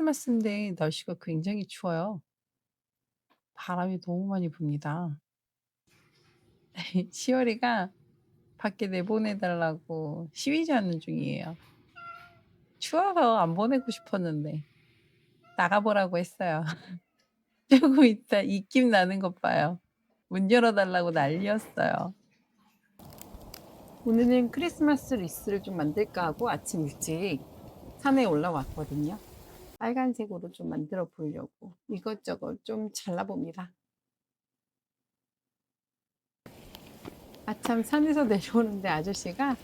크리스마스인데 날씨가 굉장히 추워요. 바람이 너무 많이 붑니다. 시월이가 밖에 내보내 달라고 시위하는 중이에요. 추워서 안 보내고 싶었는데 나가 보라고 했어요. 조금 있다 입김 나는 것 봐요. 문 열어 달라고 난리였어요. 오늘은 크리스마스 리스를 좀 만들까 하고 아침 일찍 산에 올라왔거든요. 빨간색으로 좀 만들어 보려고 이것저것 좀 잘라봅니다. 아참 산에서 내려오는데 아저씨가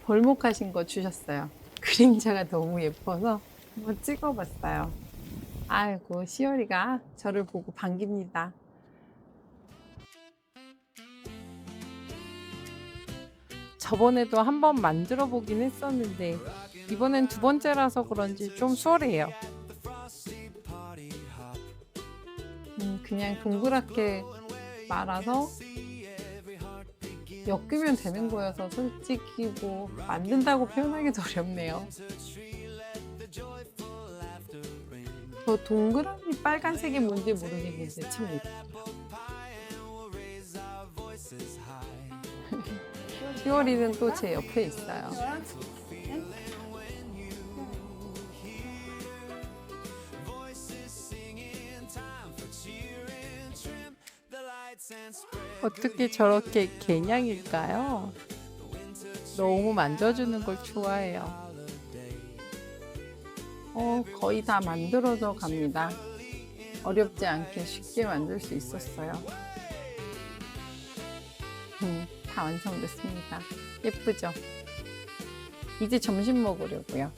벌목하신 거 주셨어요. 그림자가 너무 예뻐서 한번 찍어봤어요. 아이고 시월이가 저를 보고 반깁니다. 저번에도 한번 만들어 보긴 했었는데 이번엔 두 번째라서 그런지 좀 수월해요. 그냥 동그랗게 말아서 엮으면 되는 거여서 솔직히 뭐 만든다고 표현하기도 어렵네요. 저 동그라미 빨간색이 뭔지 모르겠는데 참 예뻐요. 10월이는 또 제 옆에 있어요. 어떻게 저렇게 개냥일까요? 너무 만져주는 걸 좋아해요. 거의 다 만들어져 갑니다. 어렵지 않게 쉽게 만들 수 있었어요. 다 완성됐습니다. 예쁘죠? 이제 점심 먹으려고요.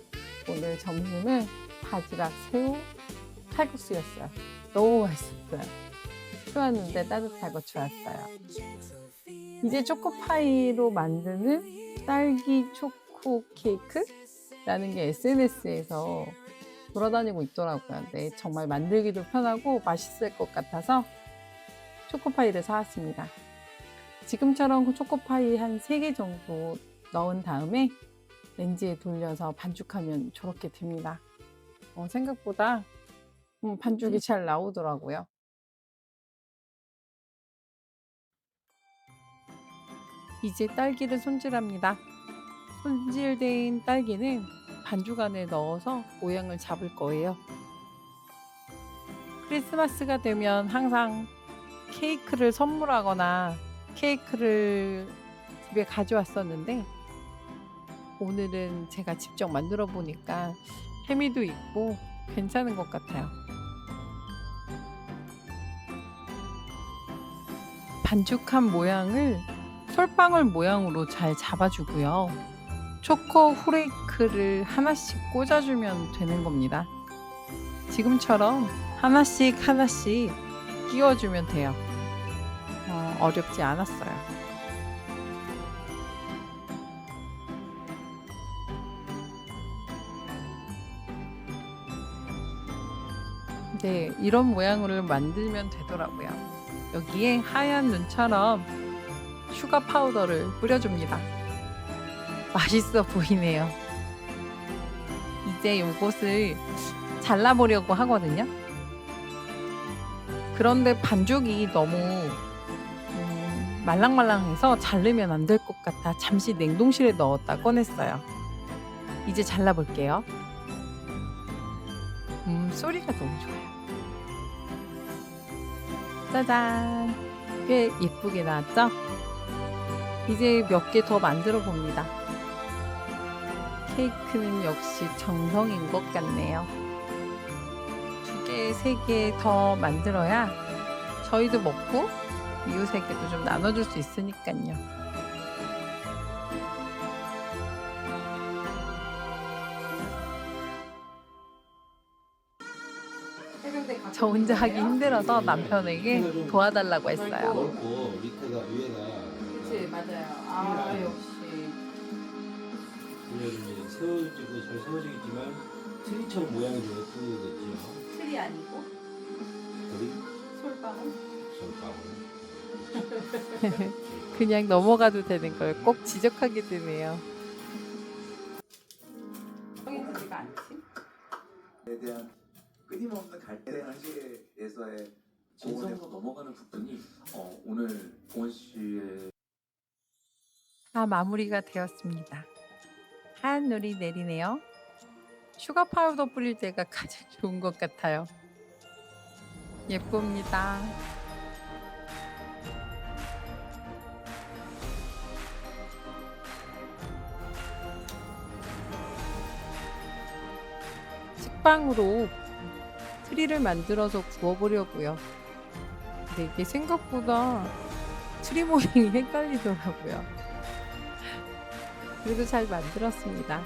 오늘 점심은 바지락, 새우, 칼국수였어요. 너무 맛있었어요. 추웠는데 따뜻하고 좋았어요. 이제 초코파이로 만드는 딸기 초코 케이크라는 게 SNS에서 돌아다니고 있더라고요. 근데 정말 만들기도 편하고 맛있을 것 같아서 초코파이를 사왔습니다. 지금처럼 초코파이 한 3개 정도 넣은 다음에 렌즈에 돌려서 반죽하면 저렇게 됩니다. 생각보다 반죽이 잘 나오더라고요. 이제 딸기를 손질합니다. 손질된 딸기는 반죽 안에 넣어서 모양을 잡을 거예요. 크리스마스가 되면 항상 케이크를 선물하거나 케이크를 집에 가져왔었는데 오늘은 제가 직접 만들어 보니까 케미도 있고 괜찮은 것 같아요. 반죽한 모양을 솔방울 모양으로 잘 잡아주고요. 초코 후레이크를 하나씩 꽂아주면 되는 겁니다. 지금처럼 하나씩 하나씩 끼워주면 돼요. 어렵지 않았어요. 네, 이런 모양으로 만들면 되더라고요. 여기에 하얀 눈처럼 슈가 파우더를 뿌려줍니다. 맛있어 보이네요. 이제 요것을 잘라보려고 하거든요. 그런데 반죽이 너무 말랑말랑해서 자르면 안 될 것 같아 잠시 냉동실에 넣었다 꺼냈어요. 이제 잘라볼게요. 소리가 너무 좋아요. 짜잔! 꽤 예쁘게 나왔죠? 이제 몇 개 더 만들어 봅니다. 케이크는 역시 정성인 것 같네요. 2개, 3개 더 만들어야 저희도 먹고 이웃에게도 좀 나눠줄 수 있으니까요. 저 혼자 하기 힘들어서 남편에게 도와달라고 했어요. 넓고 밑에가 위에가 그치, 맞아요. 역시. 이제 세워지고 잘 세워지겠지만 트리처럼 모양이 좀 예쁘겠죠. 틀이 아니고 그리 솔방울. 솔방울. 그냥 넘어가도 되는 걸 꼭 지적하게 되네요. 여기 들지가 않지? 에 대한 끊임없는 갈대 한시에서의 진성으로 넘어가는 부분이 오늘 동원 씨의 다 마무리가 되었습니다. 하얀 눈이 내리네요. 슈가 파우더 뿌릴 때가 가장 좋은 것 같아요. 예쁩니다. 식빵으로 트리를 만들어서 구워보려고요. 근데 이게 생각보다 트리 모양이 헷갈리더라고요. 그래도 잘 만들었습니다.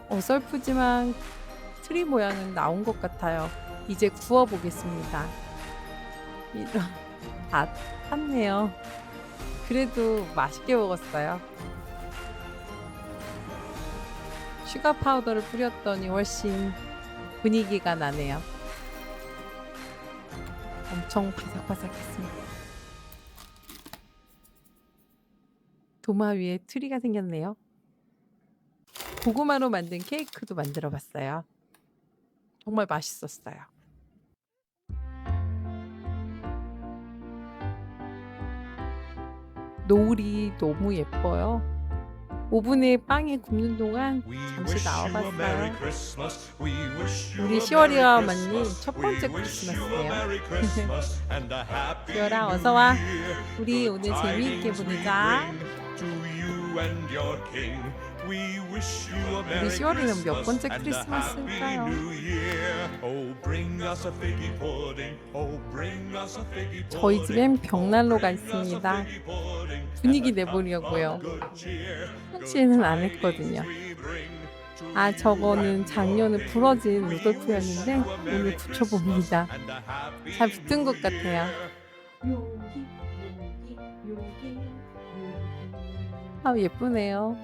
어설프지만 트리 모양은 나온 것 같아요. 이제 구워보겠습니다. 이런 다 탔네요. 그래도 맛있게 먹었어요. 슈가 파우더를 뿌렸더니 훨씬 분위기가 나네요. 엄청 바삭바삭했습니다. 도마 위에 트리가 생겼네요. 고구마로 만든 케이크도 만들어 봤어요. 정말 맛있었어요. 노을이 너무 예뻐요. 오븐에 빵이 굽는 동안 잠시 나와봤어요. 우리 10월이와 맞는 첫 번째 크리스마스예요. 10월아 어서와. 우리 오늘 재미있게 보내자. 우리 10월이는 몇 번째 크리스마스일까요? 저희 집엔 벽난로가 있습니다. 분위기 내보려고요. 평시에는 안 했거든요. 아, 저거는 작년에 부러진 루돌프였는데 오늘 붙여봅니다. 잘 붙은 것 같아요. 아, 예쁘네요.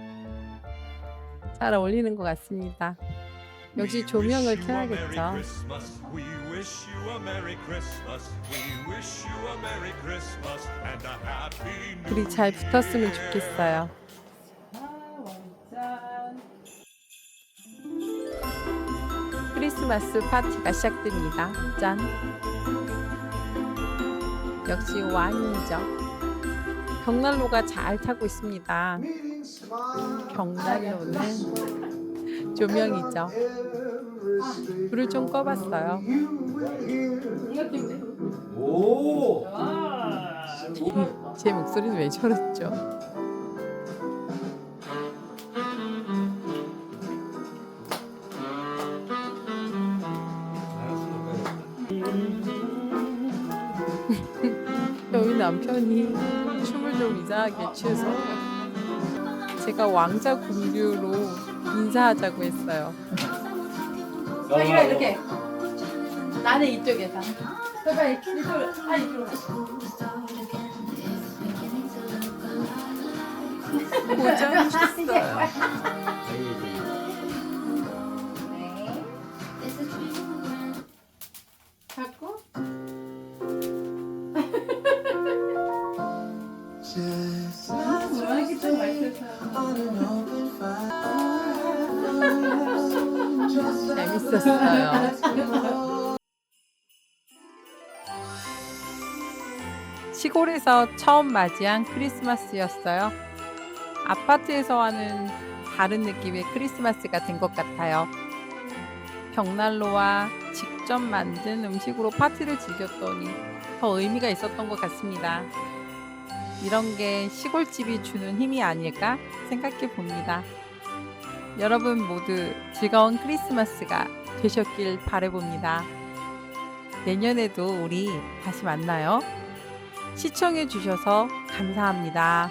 잘 어울리는 것 같습니다. 역시 조명을 켜야겠죠. 불이 잘 붙었으면 좋겠어요. 크리스마스 파티가 시작됩니다. 짠! 역시 와인이죠. 벽난로가 잘 타고 있습니다. 벽난로는 조명이죠. 불을 좀 꺼봤어요. 오! 제 목소리는 왜 저랬죠? 저희 남편이 춤을 좀 이상하게 추서 제가 왕자 공주로 인사하자고 했어요. 여기가 이렇게 나는 이쪽에서 그러니까 이쪽으로 이쪽으로 고장하셨어요. 자꾸 이렇게 좀 재밌었어요. 시골에서 처음 맞이한 크리스마스였어요. 아파트에서와는 다른 느낌의 크리스마스가 된 것 같아요. 벽난로와 직접 만든 음식으로 파티를 즐겼더니 더 의미가 있었던 것 같습니다. 이런 게 시골집이 주는 힘이 아닐까 생각해 봅니다. 여러분 모두 즐거운 크리스마스가 되셨길 바라봅니다. 내년에도 우리 다시 만나요. 시청해 주셔서 감사합니다.